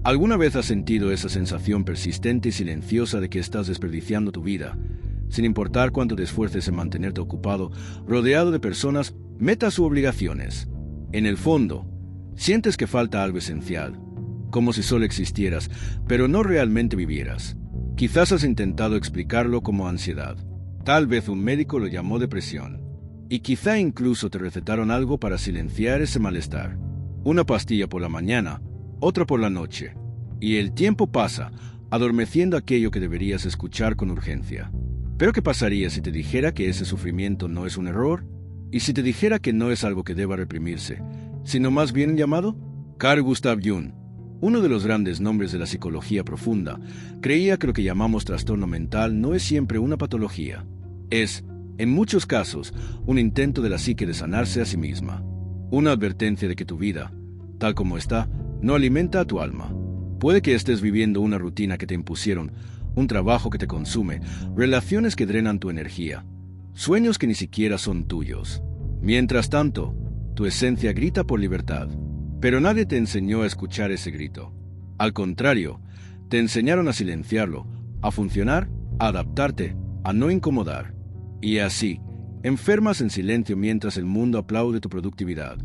¿Alguna vez has sentido esa sensación persistente y silenciosa de que estás desperdiciando tu vida, sin importar cuánto te esfuerces en mantenerte ocupado, rodeado de personas, metas u obligaciones? En el fondo, sientes que falta algo esencial, como si solo existieras, pero no realmente vivieras. Quizás has intentado explicarlo como ansiedad. Tal vez un médico lo llamó depresión. Y quizá incluso te recetaron algo para silenciar ese malestar. Una pastilla por la mañana, otra por la noche. Y el tiempo pasa, adormeciendo aquello que deberías escuchar con urgencia. ¿Pero qué pasaría si te dijera que ese sufrimiento no es un error? ¿Y si te dijera que no es algo que deba reprimirse, sino más bien un llamado? Carl Gustav Jung, uno de los grandes nombres de la psicología profunda, creía que lo que llamamos trastorno mental no es siempre una patología. Es, en muchos casos, un intento de la psique de sanarse a sí misma. Una advertencia de que tu vida, tal como está, no alimenta a tu alma. Puede que estés viviendo una rutina que te impusieron, un trabajo que te consume, relaciones que drenan tu energía, sueños que ni siquiera son tuyos. Mientras tanto, tu esencia grita por libertad. Pero nadie te enseñó a escuchar ese grito. Al contrario, te enseñaron a silenciarlo, a funcionar, a adaptarte, a no incomodar. Y así, enfermas en silencio mientras el mundo aplaude tu productividad.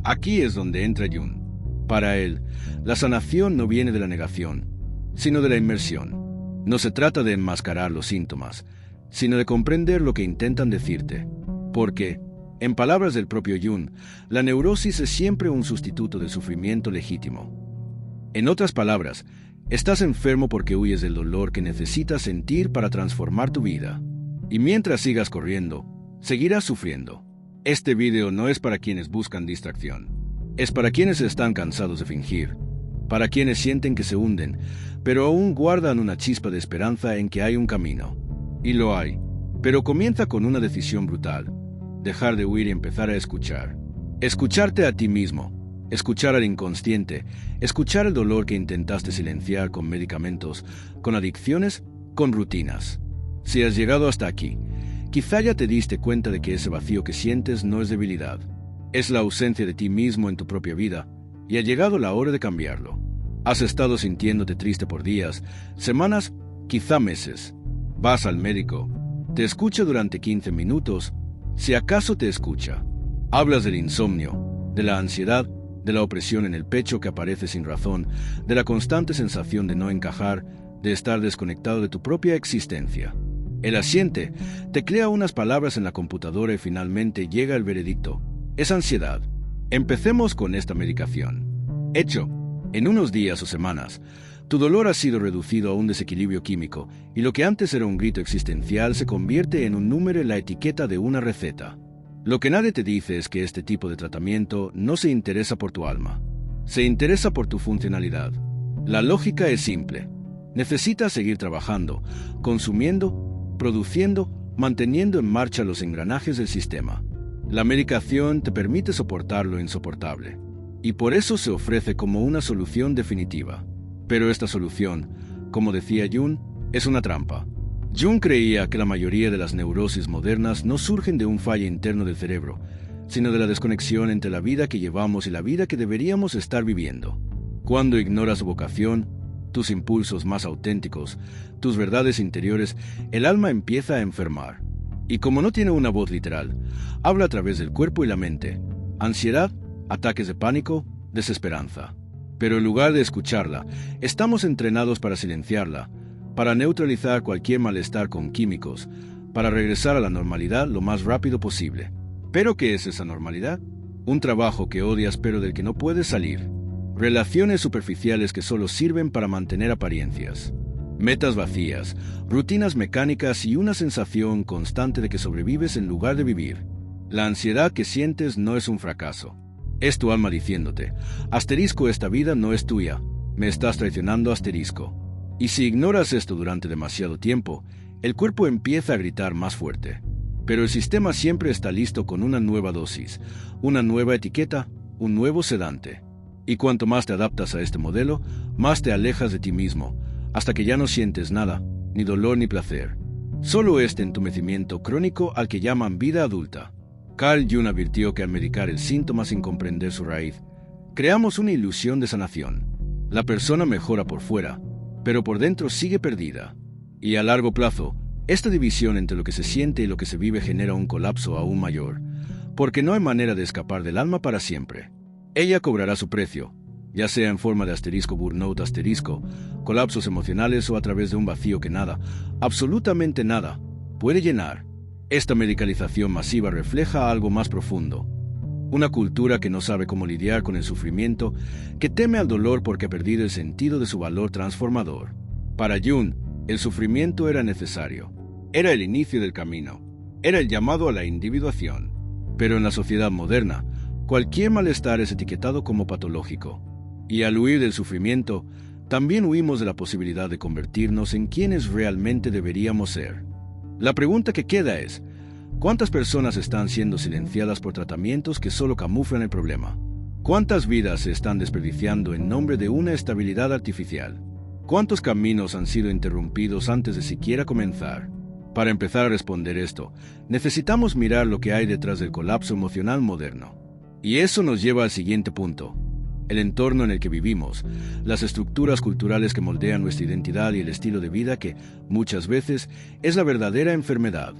Aquí es donde entra Jung. Para él, la sanación no viene de la negación, sino de la inmersión. No se trata de enmascarar los síntomas, sino de comprender lo que intentan decirte. Porque, en palabras del propio Jung, la neurosis es siempre un sustituto del sufrimiento legítimo. En otras palabras, estás enfermo porque huyes del dolor que necesitas sentir para transformar tu vida. Y mientras sigas corriendo, seguirás sufriendo. Este video no es para quienes buscan distracción. Es para quienes están cansados de fingir, para quienes sienten que se hunden, pero aún guardan una chispa de esperanza en que hay un camino. Y lo hay, pero comienza con una decisión brutal: dejar de huir y empezar a escuchar. Escucharte a ti mismo, escuchar al inconsciente, escuchar el dolor que intentaste silenciar con medicamentos, con adicciones, con rutinas. Si has llegado hasta aquí, quizá ya te diste cuenta de que ese vacío que sientes no es debilidad. Es la ausencia de ti mismo en tu propia vida, y ha llegado la hora de cambiarlo. Has estado sintiéndote triste por días, semanas, quizá meses. Vas al médico, te escucha durante 15 minutos, si acaso te escucha. Hablas del insomnio, de la ansiedad, de la opresión en el pecho que aparece sin razón, de la constante sensación de no encajar, de estar desconectado de tu propia existencia. Él asiente, teclea unas palabras en la computadora y finalmente llega el veredicto: es ansiedad. Empecemos con esta medicación. Hecho, en unos días o semanas, tu dolor ha sido reducido a un desequilibrio químico y lo que antes era un grito existencial se convierte en un número en la etiqueta de una receta. Lo que nadie te dice es que este tipo de tratamiento no se interesa por tu alma, se interesa por tu funcionalidad. La lógica es simple. Necesitas seguir trabajando, consumiendo, produciendo, manteniendo en marcha los engranajes del sistema. La medicación te permite soportar lo insoportable, y por eso se ofrece como una solución definitiva. Pero esta solución, como decía Jung, es una trampa. Jung creía que la mayoría de las neurosis modernas no surgen de un fallo interno del cerebro, sino de la desconexión entre la vida que llevamos y la vida que deberíamos estar viviendo. Cuando ignoras tu vocación, tus impulsos más auténticos, tus verdades interiores, el alma empieza a enfermar. Y como no tiene una voz literal, habla a través del cuerpo y la mente. Ansiedad, ataques de pánico, desesperanza. Pero en lugar de escucharla, estamos entrenados para silenciarla, para neutralizar cualquier malestar con químicos, para regresar a la normalidad lo más rápido posible. ¿Pero qué es esa normalidad? Un trabajo que odias pero del que no puedes salir. Relaciones superficiales que solo sirven para mantener apariencias. Metas vacías, rutinas mecánicas y una sensación constante de que sobrevives en lugar de vivir. La ansiedad que sientes no es un fracaso. Es tu alma diciéndote: asterisco, esta vida no es tuya, me estás traicionando, asterisco. Y si ignoras esto durante demasiado tiempo, el cuerpo empieza a gritar más fuerte. Pero el sistema siempre está listo con una nueva dosis, una nueva etiqueta, un nuevo sedante. Y cuanto más te adaptas a este modelo, más te alejas de ti mismo, hasta que ya no sientes nada, ni dolor ni placer. Solo este entumecimiento crónico al que llaman vida adulta. Carl Jung advirtió que al medicar el síntoma sin comprender su raíz, creamos una ilusión de sanación. La persona mejora por fuera, pero por dentro sigue perdida. Y a largo plazo, esta división entre lo que se siente y lo que se vive genera un colapso aún mayor, porque no hay manera de escapar del alma para siempre. Ella cobrará su precio, ya sea en forma de asterisco burnout asterisco, colapsos emocionales o a través de un vacío que nada, absolutamente nada, puede llenar. Esta medicalización masiva refleja algo más profundo. Una cultura que no sabe cómo lidiar con el sufrimiento, que teme al dolor porque ha perdido el sentido de su valor transformador. Para Jung, el sufrimiento era necesario. Era el inicio del camino. Era el llamado a la individuación. Pero en la sociedad moderna, cualquier malestar es etiquetado como patológico. Y al huir del sufrimiento, también huimos de la posibilidad de convertirnos en quienes realmente deberíamos ser. La pregunta que queda es, ¿cuántas personas están siendo silenciadas por tratamientos que solo camuflan el problema? ¿Cuántas vidas se están desperdiciando en nombre de una estabilidad artificial? ¿Cuántos caminos han sido interrumpidos antes de siquiera comenzar? Para empezar a responder esto, necesitamos mirar lo que hay detrás del colapso emocional moderno. Y eso nos lleva al siguiente punto. El entorno en el que vivimos, las estructuras culturales que moldean nuestra identidad y el estilo de vida que, muchas veces, es la verdadera enfermedad.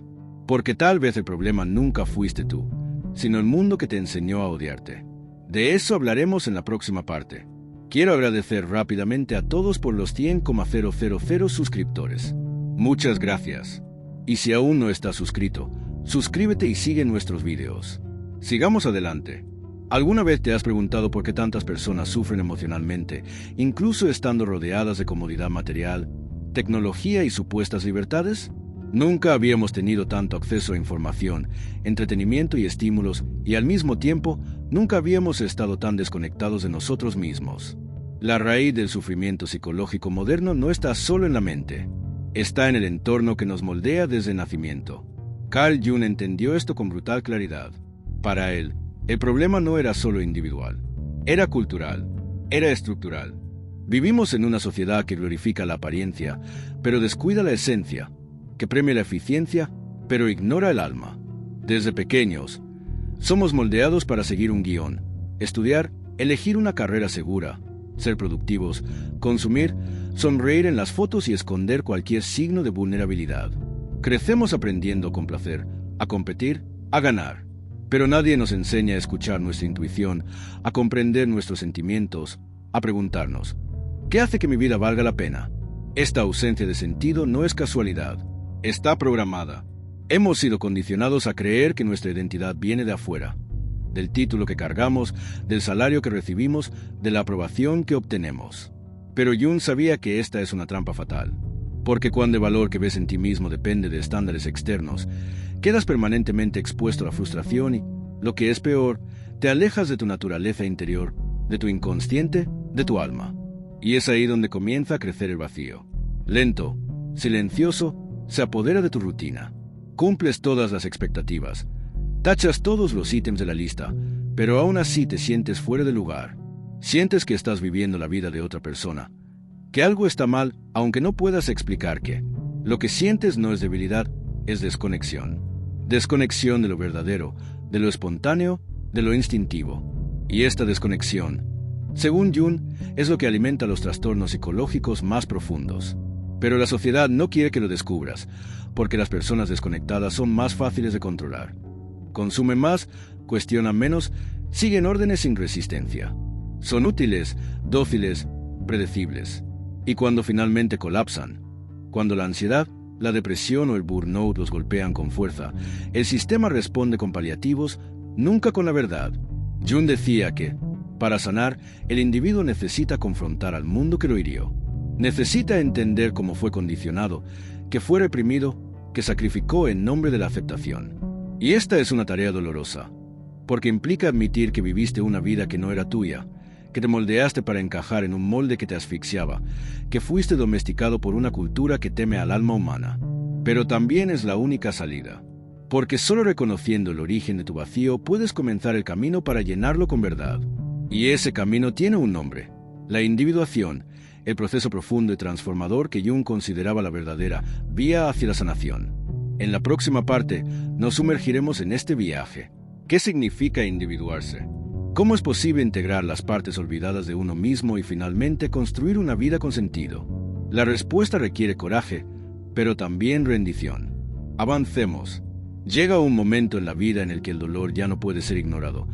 Porque tal vez el problema nunca fuiste tú, sino el mundo que te enseñó a odiarte. De eso hablaremos en la próxima parte. Quiero agradecer rápidamente a todos por los 100,000 suscriptores. Muchas gracias. Y si aún no estás suscrito, suscríbete y sigue nuestros videos. Sigamos adelante. ¿Alguna vez te has preguntado por qué tantas personas sufren emocionalmente, incluso estando rodeadas de comodidad material, tecnología y supuestas libertades? Nunca habíamos tenido tanto acceso a información, entretenimiento y estímulos, y al mismo tiempo, nunca habíamos estado tan desconectados de nosotros mismos. La raíz del sufrimiento psicológico moderno no está solo en la mente, está en el entorno que nos moldea desde el nacimiento. Carl Jung entendió esto con brutal claridad. Para él, el problema no era solo individual, era cultural, era estructural. Vivimos en una sociedad que glorifica la apariencia, pero descuida la esencia, que premia la eficiencia, pero ignora el alma. Desde pequeños, somos moldeados para seguir un guión, estudiar, elegir una carrera segura, ser productivos, consumir, sonreír en las fotos y esconder cualquier signo de vulnerabilidad. Crecemos aprendiendo a complacer, a competir, a ganar. Pero nadie nos enseña a escuchar nuestra intuición, a comprender nuestros sentimientos, a preguntarnos, ¿qué hace que mi vida valga la pena? Esta ausencia de sentido no es casualidad, está programada. Hemos sido condicionados a creer que nuestra identidad viene de afuera, del título que cargamos, del salario que recibimos, de la aprobación que obtenemos. Pero Jung sabía que esta es una trampa fatal, porque cuando el valor que ves en ti mismo depende de estándares externos, quedas permanentemente expuesto a la frustración y, lo que es peor, te alejas de tu naturaleza interior, de tu inconsciente, de tu alma. Y es ahí donde comienza a crecer el vacío. Lento, silencioso, se apodera de tu rutina. Cumples todas las expectativas, tachas todos los ítems de la lista, pero aún así te sientes fuera de lugar. Sientes que estás viviendo la vida de otra persona, que algo está mal, aunque no puedas explicar qué. Lo que sientes no es debilidad, es desconexión. Desconexión de lo verdadero, de lo espontáneo, de lo instintivo. Y esta desconexión, según Jung, es lo que alimenta los trastornos psicológicos más profundos. Pero la sociedad no quiere que lo descubras, porque las personas desconectadas son más fáciles de controlar. Consumen más, cuestionan menos, siguen órdenes sin resistencia. Son útiles, dóciles, predecibles. Y cuando finalmente colapsan, cuando la ansiedad, la depresión o el burnout los golpean con fuerza, el sistema responde con paliativos, nunca con la verdad. Jung decía que, para sanar, el individuo necesita confrontar al mundo que lo hirió. Necesita entender cómo fue condicionado, que fue reprimido, que sacrificó en nombre de la aceptación. Y esta es una tarea dolorosa, porque implica admitir que viviste una vida que no era tuya, que te moldeaste para encajar en un molde que te asfixiaba, que fuiste domesticado por una cultura que teme al alma humana. Pero también es la única salida, porque solo reconociendo el origen de tu vacío puedes comenzar el camino para llenarlo con verdad. Y ese camino tiene un nombre, la individuación, el proceso profundo y transformador que Jung consideraba la verdadera vía hacia la sanación. En la próxima parte nos sumergiremos en este viaje. ¿Qué significa individuarse? ¿Cómo es posible integrar las partes olvidadas de uno mismo y finalmente construir una vida con sentido? La respuesta requiere coraje, pero también rendición. Avancemos. Llega un momento en la vida en el que el dolor ya no puede ser ignorado,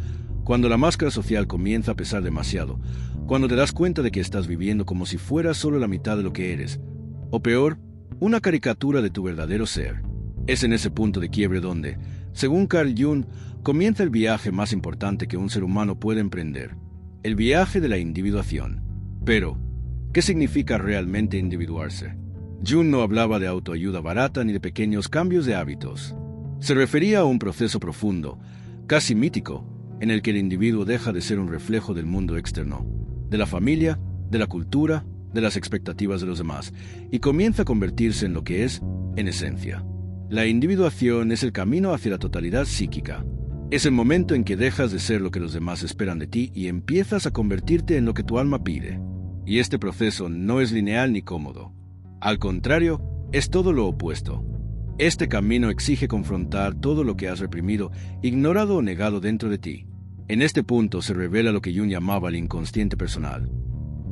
cuando la máscara social comienza a pesar demasiado, cuando te das cuenta de que estás viviendo como si fueras solo la mitad de lo que eres, o peor, una caricatura de tu verdadero ser. Es en ese punto de quiebre donde, según Carl Jung, comienza el viaje más importante que un ser humano puede emprender, el viaje de la individuación. Pero, ¿qué significa realmente individuarse? Jung no hablaba de autoayuda barata ni de pequeños cambios de hábitos. Se refería a un proceso profundo, casi mítico, en el que el individuo deja de ser un reflejo del mundo externo, de la familia, de la cultura, de las expectativas de los demás, y comienza a convertirse en lo que es, en esencia. La individuación es el camino hacia la totalidad psíquica. Es el momento en que dejas de ser lo que los demás esperan de ti y empiezas a convertirte en lo que tu alma pide. Y este proceso no es lineal ni cómodo. Al contrario, es todo lo opuesto. Este camino exige confrontar todo lo que has reprimido, ignorado o negado dentro de ti. En este punto se revela lo que Jung llamaba el inconsciente personal.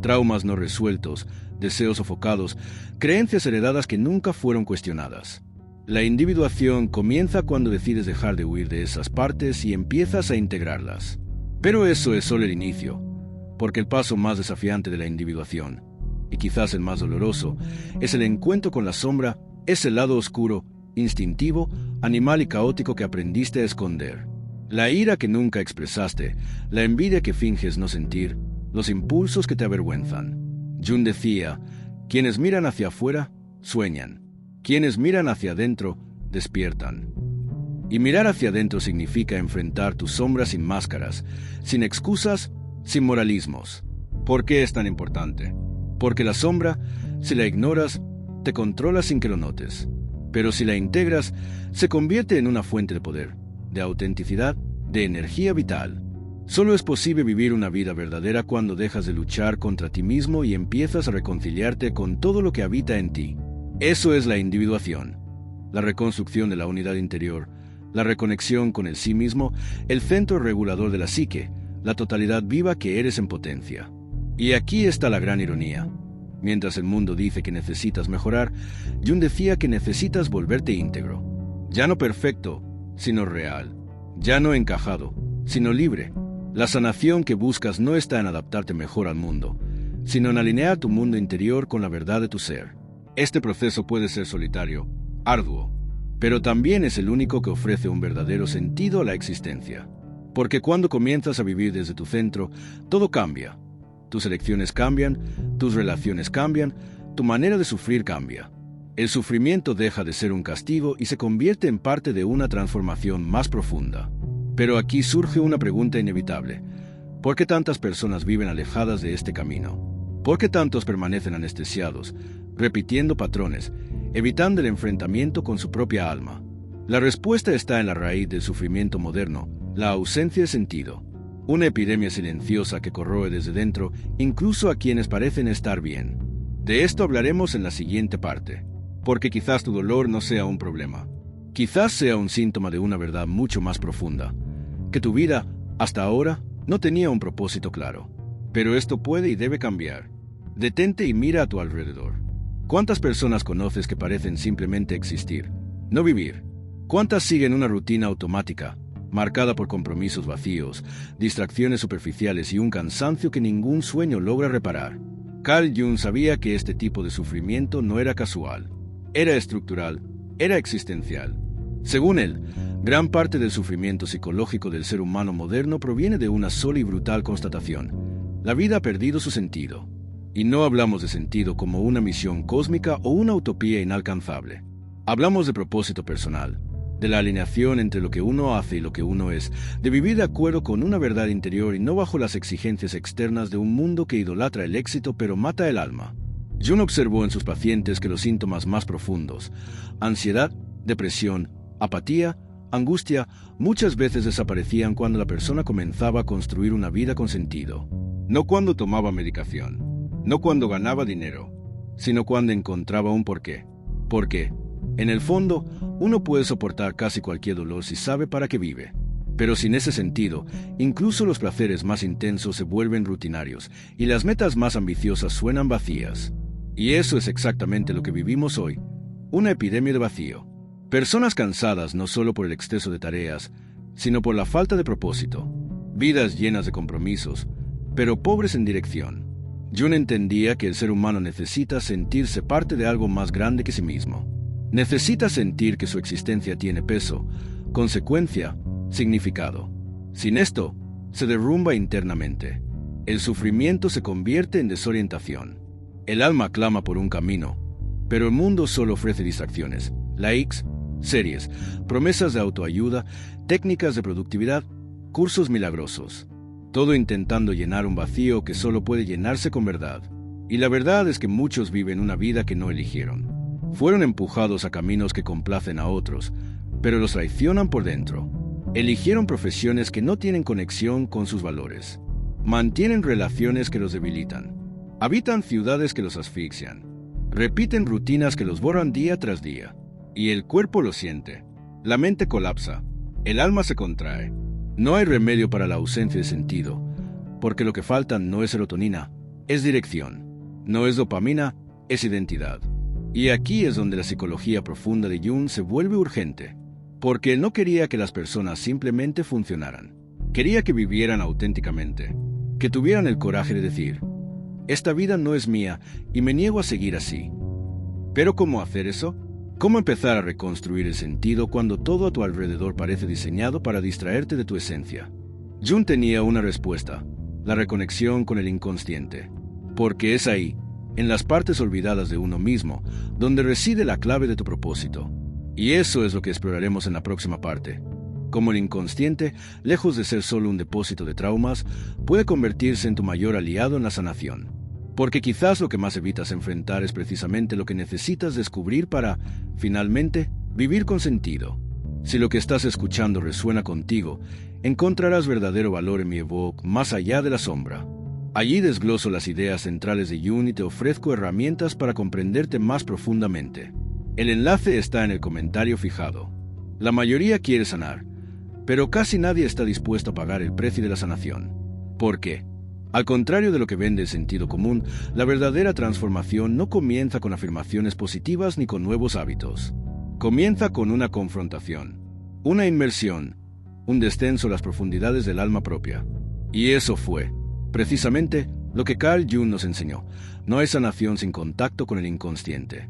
Traumas no resueltos, deseos sofocados, creencias heredadas que nunca fueron cuestionadas. La individuación comienza cuando decides dejar de huir de esas partes y empiezas a integrarlas. Pero eso es solo el inicio, porque el paso más desafiante de la individuación, y quizás el más doloroso, es el encuentro con la sombra, ese lado oscuro, instintivo, animal y caótico que aprendiste a esconder. La ira que nunca expresaste, la envidia que finges no sentir, los impulsos que te avergüenzan. Jung decía, quienes miran hacia afuera, sueñan. Quienes miran hacia adentro, despiertan. Y mirar hacia adentro significa enfrentar tus sombras sin máscaras, sin excusas, sin moralismos. ¿Por qué es tan importante? Porque la sombra, si la ignoras, te controla sin que lo notes. Pero si la integras, se convierte en una fuente de poder, de autenticidad, de energía vital. Solo es posible vivir una vida verdadera cuando dejas de luchar contra ti mismo y empiezas a reconciliarte con todo lo que habita en ti. Eso es la individuación, la reconstrucción de la unidad interior, la reconexión con el sí mismo, el centro regulador de la psique, la totalidad viva que eres en potencia. Y aquí está la gran ironía. Mientras el mundo dice que necesitas mejorar, Jung decía que necesitas volverte íntegro. Ya no perfecto, sino real. Ya no encajado, sino libre. La sanación que buscas no está en adaptarte mejor al mundo, sino en alinear tu mundo interior con la verdad de tu ser. Este proceso puede ser solitario, arduo, pero también es el único que ofrece un verdadero sentido a la existencia. Porque cuando comienzas a vivir desde tu centro, todo cambia. Tus elecciones cambian, tus relaciones cambian, tu manera de sufrir cambia. El sufrimiento deja de ser un castigo y se convierte en parte de una transformación más profunda. Pero aquí surge una pregunta inevitable. ¿Por qué tantas personas viven alejadas de este camino? ¿Por qué tantos permanecen anestesiados, repitiendo patrones, evitando el enfrentamiento con su propia alma? La respuesta está en la raíz del sufrimiento moderno, la ausencia de sentido. Una epidemia silenciosa que corroe desde dentro, incluso a quienes parecen estar bien. De esto hablaremos en la siguiente parte, porque quizás tu dolor no sea un problema. Quizás sea un síntoma de una verdad mucho más profunda, que tu vida, hasta ahora, no tenía un propósito claro. Pero esto puede y debe cambiar. Detente y mira a tu alrededor. ¿Cuántas personas conoces que parecen simplemente existir, no vivir? ¿Cuántas siguen una rutina automática, marcada por compromisos vacíos, distracciones superficiales y un cansancio que ningún sueño logra reparar? Carl Jung sabía que este tipo de sufrimiento no era casual, era estructural, era existencial. Según él, gran parte del sufrimiento psicológico del ser humano moderno proviene de una sola y brutal constatación: la vida ha perdido su sentido. Y no hablamos de sentido como una misión cósmica o una utopía inalcanzable. Hablamos de propósito personal, de la alineación entre lo que uno hace y lo que uno es, de vivir de acuerdo con una verdad interior y no bajo las exigencias externas de un mundo que idolatra el éxito pero mata el alma. Jung observó en sus pacientes que los síntomas más profundos, ansiedad, depresión, apatía, angustia, muchas veces desaparecían cuando la persona comenzaba a construir una vida con sentido. No cuando tomaba medicación, no cuando ganaba dinero, sino cuando encontraba un porqué. Porque, en el fondo, uno puede soportar casi cualquier dolor si sabe para qué vive. Pero sin ese sentido, incluso los placeres más intensos se vuelven rutinarios y las metas más ambiciosas suenan vacías. Y eso es exactamente lo que vivimos hoy, una epidemia de vacío. Personas cansadas no solo por el exceso de tareas, sino por la falta de propósito. Vidas llenas de compromisos, pero pobres en dirección. Jung entendía que el ser humano necesita sentirse parte de algo más grande que sí mismo. Necesita sentir que su existencia tiene peso, consecuencia, significado. Sin esto, se derrumba internamente. El sufrimiento se convierte en desorientación. El alma clama por un camino, pero el mundo solo ofrece distracciones, likes, series, promesas de autoayuda, técnicas de productividad, cursos milagrosos. Todo intentando llenar un vacío que solo puede llenarse con verdad. Y la verdad es que muchos viven una vida que no eligieron. Fueron empujados a caminos que complacen a otros, pero los traicionan por dentro. Eligieron profesiones que no tienen conexión con sus valores. Mantienen relaciones que los debilitan. Habitan ciudades que los asfixian. Repiten rutinas que los borran día tras día. Y el cuerpo lo siente. La mente colapsa. El alma se contrae. No hay remedio para la ausencia de sentido, porque lo que falta no es serotonina, es dirección. No es dopamina, es identidad. Y aquí es donde la psicología profunda de Jung se vuelve urgente, porque él no quería que las personas simplemente funcionaran. Quería que vivieran auténticamente, que tuvieran el coraje de decir, esta vida no es mía y me niego a seguir así. ¿Pero cómo hacer eso? ¿Cómo empezar a reconstruir el sentido cuando todo a tu alrededor parece diseñado para distraerte de tu esencia? Jung tenía una respuesta, la reconexión con el inconsciente. Porque es ahí, en las partes olvidadas de uno mismo, donde reside la clave de tu propósito. Y eso es lo que exploraremos en la próxima parte. Cómo el inconsciente, lejos de ser solo un depósito de traumas, puede convertirse en tu mayor aliado en la sanación. Porque quizás lo que más evitas enfrentar es precisamente lo que necesitas descubrir para, finalmente, vivir con sentido. Si lo que estás escuchando resuena contigo, encontrarás verdadero valor en mi ebook Más allá de la sombra. Allí desgloso las ideas centrales de Jung y te ofrezco herramientas para comprenderte más profundamente. El enlace está en el comentario fijado. La mayoría quiere sanar, pero casi nadie está dispuesto a pagar el precio de la sanación. ¿Por qué? Al contrario de lo que vende el sentido común, la verdadera transformación no comienza con afirmaciones positivas ni con nuevos hábitos. Comienza con una confrontación, una inmersión, un descenso a las profundidades del alma propia. Y eso fue, precisamente, lo que Carl Jung nos enseñó. No hay sanación sin contacto con el inconsciente.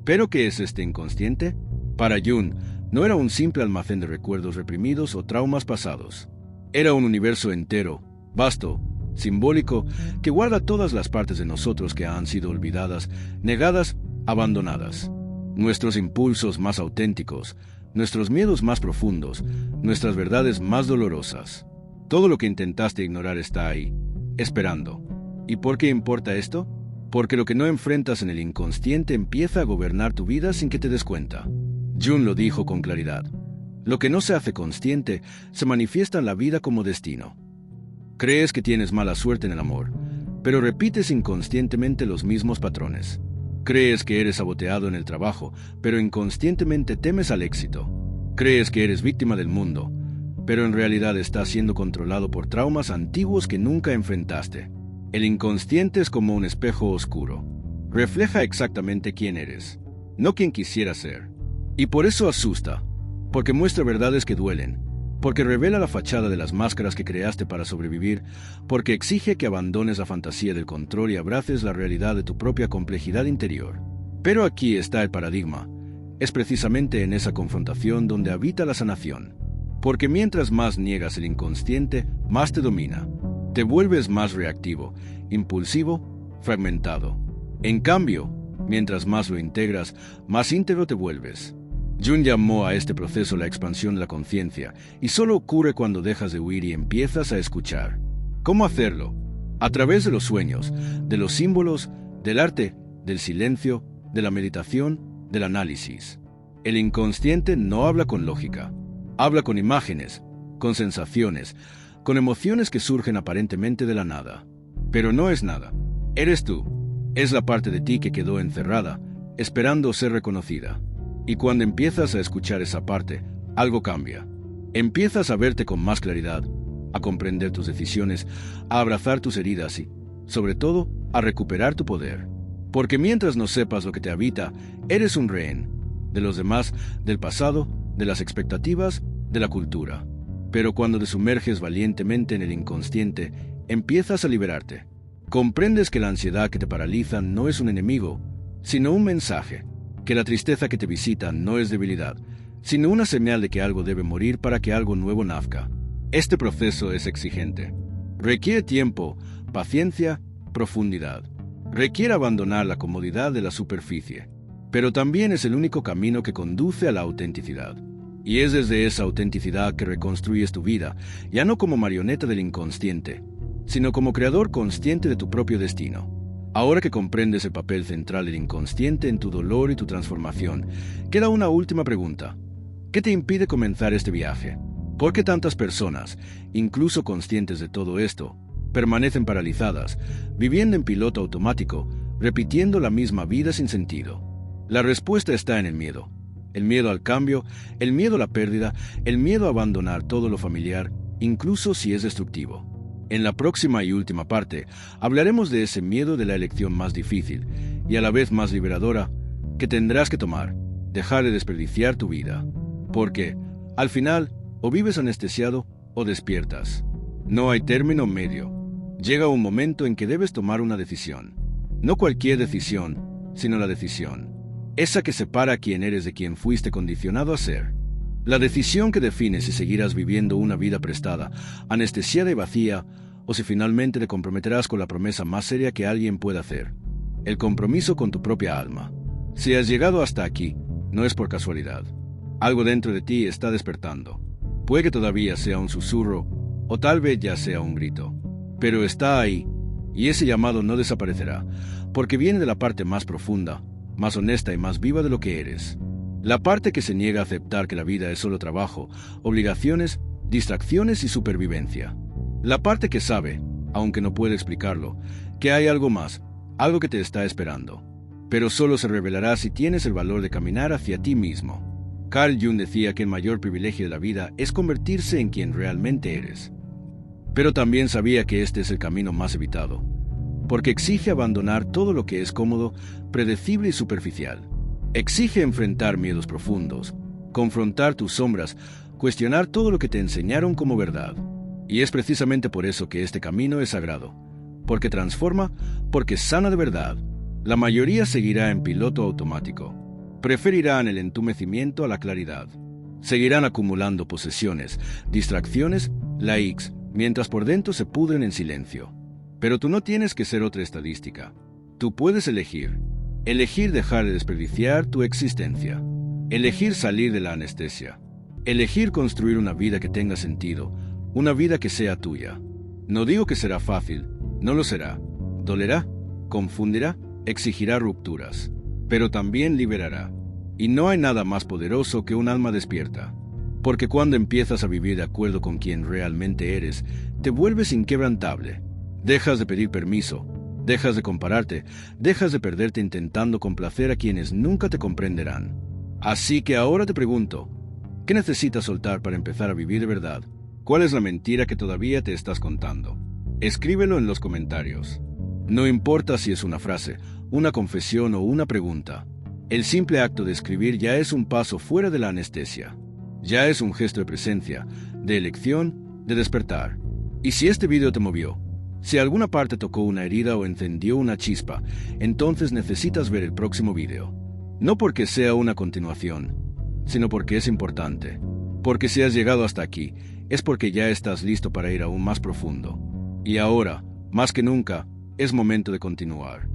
¿Pero qué es este inconsciente? Para Jung, no era un simple almacén de recuerdos reprimidos o traumas pasados. Era un universo entero, vasto, simbólico, que guarda todas las partes de nosotros que han sido olvidadas, negadas, abandonadas. Nuestros impulsos más auténticos, nuestros miedos más profundos, nuestras verdades más dolorosas. Todo lo que intentaste ignorar está ahí, esperando. ¿Y por qué importa esto? Porque lo que no enfrentas en el inconsciente empieza a gobernar tu vida sin que te des cuenta. Jung lo dijo con claridad. Lo que no se hace consciente se manifiesta en la vida como destino. Crees que tienes mala suerte en el amor, pero repites inconscientemente los mismos patrones. Crees que eres saboteado en el trabajo, pero inconscientemente temes al éxito. Crees que eres víctima del mundo, pero en realidad estás siendo controlado por traumas antiguos que nunca enfrentaste. El inconsciente es como un espejo oscuro. Refleja exactamente quién eres, no quien quisieras ser. Y por eso asusta, porque muestra verdades que duelen, porque revela la fachada de las máscaras que creaste para sobrevivir, porque exige que abandones la fantasía del control y abraces la realidad de tu propia complejidad interior. Pero aquí está el paradigma. Es precisamente en esa confrontación donde habita la sanación. Porque mientras más niegas el inconsciente, más te domina. Te vuelves más reactivo, impulsivo, fragmentado. En cambio, mientras más lo integras, más íntegro te vuelves. Jung llamó a este proceso la expansión de la conciencia, y solo ocurre cuando dejas de huir y empiezas a escuchar. ¿Cómo hacerlo? A través de los sueños, de los símbolos, del arte, del silencio, de la meditación, del análisis. El inconsciente no habla con lógica. Habla con imágenes, con sensaciones, con emociones que surgen aparentemente de la nada. Pero no es nada. Eres tú. Es la parte de ti que quedó encerrada, esperando ser reconocida. Y cuando empiezas a escuchar esa parte, algo cambia. Empiezas a verte con más claridad, a comprender tus decisiones, a abrazar tus heridas y, sobre todo, a recuperar tu poder. Porque mientras no sepas lo que te habita, eres un rehén de los demás, del pasado, de las expectativas, de la cultura. Pero cuando te sumerges valientemente en el inconsciente, empiezas a liberarte. Comprendes que la ansiedad que te paraliza no es un enemigo, sino un mensaje, que la tristeza que te visita no es debilidad, sino una señal de que algo debe morir para que algo nuevo nazca. Este proceso es exigente. Requiere tiempo, paciencia, profundidad. Requiere abandonar la comodidad de la superficie. Pero también es el único camino que conduce a la autenticidad. Y es desde esa autenticidad que reconstruyes tu vida, ya no como marioneta del inconsciente, sino como creador consciente de tu propio destino. Ahora que comprendes el papel central del inconsciente en tu dolor y tu transformación, queda una última pregunta. ¿Qué te impide comenzar este viaje? ¿Por qué tantas personas, incluso conscientes de todo esto, permanecen paralizadas, viviendo en piloto automático, repitiendo la misma vida sin sentido? La respuesta está en el miedo. El miedo al cambio, el miedo a la pérdida, el miedo a abandonar todo lo familiar, incluso si es destructivo. En la próxima y última parte, hablaremos de ese miedo, de la elección más difícil y a la vez más liberadora que tendrás que tomar, dejar de desperdiciar tu vida. Porque, al final, o vives anestesiado o despiertas. No hay término medio. Llega un momento en que debes tomar una decisión. No cualquier decisión, sino la decisión. Esa que separa a quién eres de quien fuiste condicionado a ser. La decisión que define si seguirás viviendo una vida prestada, anestesiada y vacía, o si finalmente te comprometerás con la promesa más seria que alguien pueda hacer. El compromiso con tu propia alma. Si has llegado hasta aquí, no es por casualidad. Algo dentro de ti está despertando. Puede que todavía sea un susurro, o tal vez ya sea un grito. Pero está ahí, y ese llamado no desaparecerá, porque viene de la parte más profunda, más honesta y más viva de lo que eres. La parte que se niega a aceptar que la vida es solo trabajo, obligaciones, distracciones y supervivencia. La parte que sabe, aunque no puede explicarlo, que hay algo más, algo que te está esperando. Pero solo se revelará si tienes el valor de caminar hacia ti mismo. Carl Jung decía que el mayor privilegio de la vida es convertirse en quien realmente eres. Pero también sabía que este es el camino más evitado, porque exige abandonar todo lo que es cómodo, predecible y superficial. Exige enfrentar miedos profundos, confrontar tus sombras, cuestionar todo lo que te enseñaron como verdad. Y es precisamente por eso que este camino es sagrado, porque transforma, porque sana de verdad. La mayoría seguirá en piloto automático. Preferirán el entumecimiento a la claridad. Seguirán acumulando posesiones, distracciones, likes, mientras por dentro se pudren en silencio. Pero tú no tienes que ser otra estadística. Tú puedes elegir. Elegir dejar de desperdiciar tu existencia. Elegir salir de la anestesia. Elegir construir una vida que tenga sentido, una vida que sea tuya. No digo que será fácil, no lo será. Dolerá, confundirá, exigirá rupturas, pero también liberará. Y no hay nada más poderoso que un alma despierta. Porque cuando empiezas a vivir de acuerdo con quien realmente eres, te vuelves inquebrantable. Dejas de pedir permiso, dejas de compararte, dejas de perderte intentando complacer a quienes nunca te comprenderán. Así que ahora te pregunto, ¿qué necesitas soltar para empezar a vivir de verdad? ¿Cuál es la mentira que todavía te estás contando? Escríbelo en los comentarios. No importa si es una frase, una confesión o una pregunta. El simple acto de escribir ya es un paso fuera de la anestesia. Ya es un gesto de presencia, de elección, de despertar. Y si este video te movió, si alguna parte tocó una herida o encendió una chispa, entonces necesitas ver el próximo video. No porque sea una continuación, sino porque es importante. Porque si has llegado hasta aquí, es porque ya estás listo para ir aún más profundo. Y ahora, más que nunca, es momento de continuar.